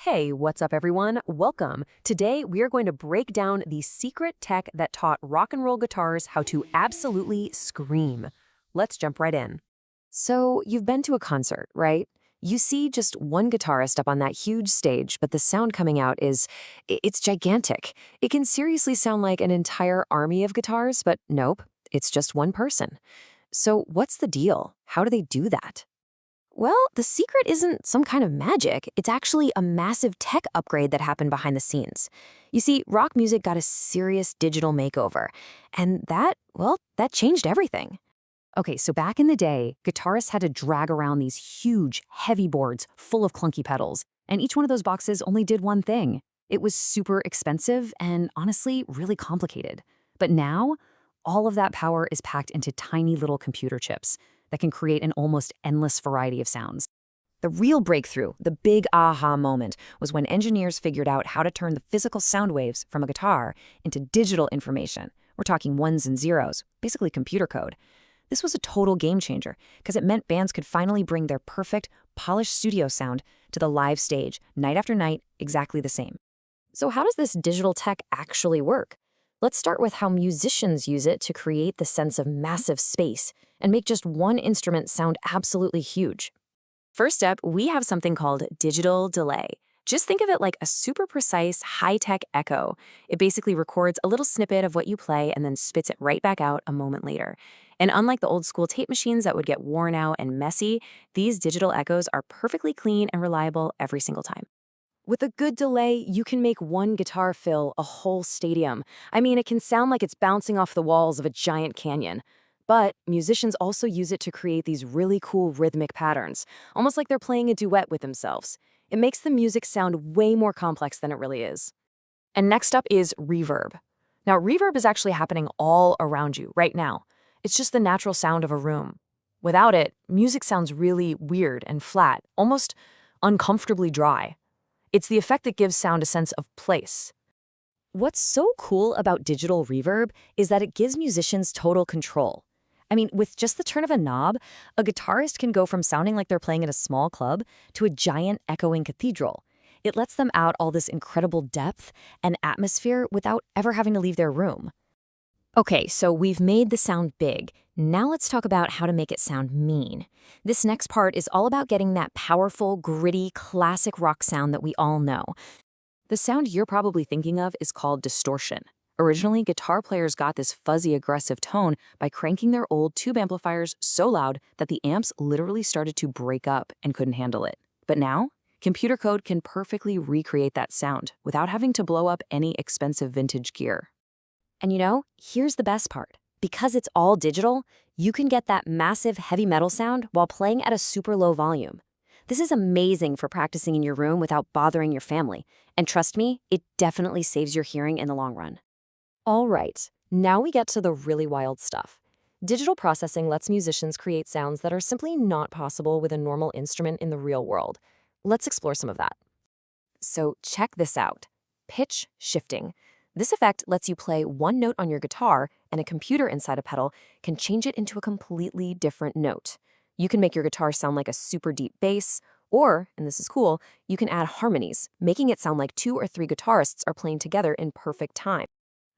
Hey, what's up everyone? Welcome. Today we are going to break down the secret tech that taught rock and roll guitars how to absolutely scream. Let's jump right in. So, you've been to a concert, right? You see just one guitarist up on that huge stage, but the sound coming out it's gigantic. It can seriously sound like an entire army of guitars, but nope, it's just one person. So, what's the deal? How do they do that? Well, the secret isn't some kind of magic. It's actually a massive tech upgrade that happened behind the scenes. You see, rock music got a serious digital makeover, and that changed everything. Okay, so back in the day, guitarists had to drag around these huge, heavy boards full of clunky pedals, and each one of those boxes only did one thing. It was super expensive and honestly, really complicated. But now, all of that power is packed into tiny little computer chips that can create an almost endless variety of sounds. The real breakthrough, the big aha moment, was when engineers figured out how to turn the physical sound waves from a guitar into digital information. We're talking ones and zeros, basically computer code. This was a total game changer because it meant bands could finally bring their perfect, polished studio sound to the live stage, night after night, exactly the same. So how does this digital tech actually work? Let's start with how musicians use it to create the sense of massive space and make just one instrument sound absolutely huge. First up, we have something called digital delay. Just think of it like a super precise, high-tech echo. It basically records a little snippet of what you play and then spits it right back out a moment later. And unlike the old school tape machines that would get worn out and messy, these digital echoes are perfectly clean and reliable every single time. With a good delay, you can make one guitar fill a whole stadium. I mean, it can sound like it's bouncing off the walls of a giant canyon. But musicians also use it to create these really cool rhythmic patterns, almost like they're playing a duet with themselves. It makes the music sound way more complex than it really is. And next up is reverb. Now, reverb is actually happening all around you right now. It's just the natural sound of a room. Without it, music sounds really weird and flat, almost uncomfortably dry. It's the effect that gives sound a sense of place. What's so cool about digital reverb is that it gives musicians total control. I mean, with just the turn of a knob, a guitarist can go from sounding like they're playing at a small club to a giant echoing cathedral. It lets them out all this incredible depth and atmosphere without ever having to leave their room. Okay, so we've made the sound big. Now let's talk about how to make it sound mean. This next part is all about getting that powerful, gritty, classic rock sound that we all know. The sound you're probably thinking of is called distortion. Originally, guitar players got this fuzzy, aggressive tone by cranking their old tube amplifiers so loud that the amps literally started to break up and couldn't handle it. But now, computer code can perfectly recreate that sound without having to blow up any expensive vintage gear. And here's the best part. Because it's all digital, you can get that massive heavy metal sound while playing at a super low volume. This is amazing for practicing in your room without bothering your family. And trust me, it definitely saves your hearing in the long run. All right, now we get to the really wild stuff. Digital processing lets musicians create sounds that are simply not possible with a normal instrument in the real world. Let's explore some of that. So check this out. Pitch shifting. This effect lets you play one note on your guitar, and a computer inside a pedal can change it into a completely different note. You can make your guitar sound like a super deep bass, or, and this is cool, you can add harmonies, making it sound like 2 or 3 guitarists are playing together in perfect time.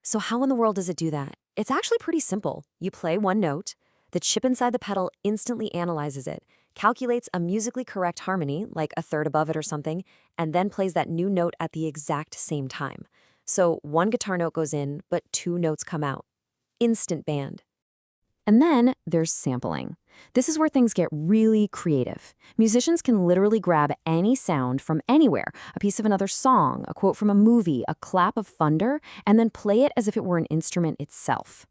So how in the world does it do that? It's actually pretty simple. You play one note, the chip inside the pedal instantly analyzes it, calculates a musically correct harmony, like a third above it or something, and then plays that new note at the exact same time. So one guitar note goes in, but 2 notes come out. Instant band. And then there's sampling. This is where things get really creative. Musicians can literally grab any sound from anywhere, a piece of another song, a quote from a movie, a clap of thunder, and then play it as if it were an instrument itself.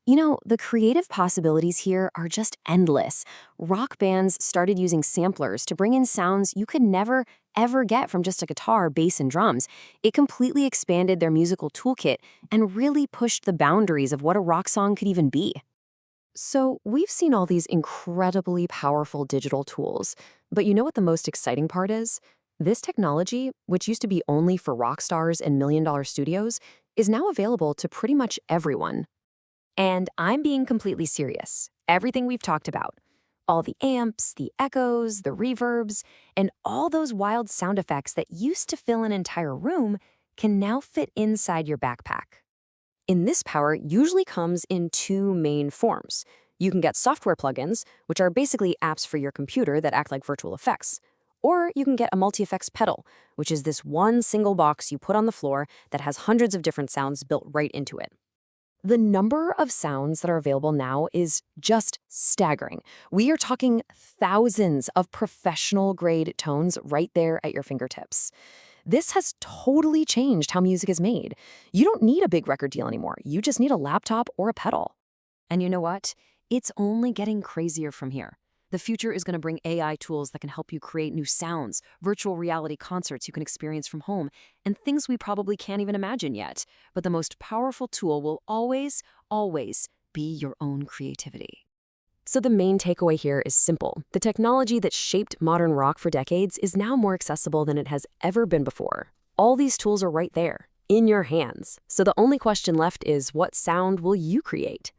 The creative possibilities here are just endless. Rock bands started using samplers to bring in sounds you could never, ever get from just a guitar, bass, and drums. It completely expanded their musical toolkit and really pushed the boundaries of what a rock song could even be. So we've seen all these incredibly powerful digital tools, but you know what the most exciting part is? This technology, which used to be only for rock stars and million-dollar studios, is now available to pretty much everyone. And I'm being completely serious. Everything we've talked about, All the amps, the echoes, the reverbs, and all those wild sound effects that used to fill an entire room can now fit inside your backpack. And this power usually comes in two main forms. You can get software plugins, which are basically apps for your computer that act like virtual effects. Or you can get a multi-effects pedal, which is this one single box you put on the floor that has hundreds of different sounds built right into it. The number of sounds that are available now is just staggering. We are talking thousands of professional-grade tones right there at your fingertips. This has totally changed how music is made. You don't need a big record deal anymore. You just need a laptop or a pedal. And you know what? It's only getting crazier from here. The future is going to bring AI tools that can help you create new sounds, virtual reality concerts you can experience from home, and things we probably can't even imagine yet. But the most powerful tool will always, always be your own creativity. So the main takeaway here is simple. The technology that shaped modern rock for decades is now more accessible than it has ever been before. All these tools are right there, in your hands. So the only question left is, what sound will you create?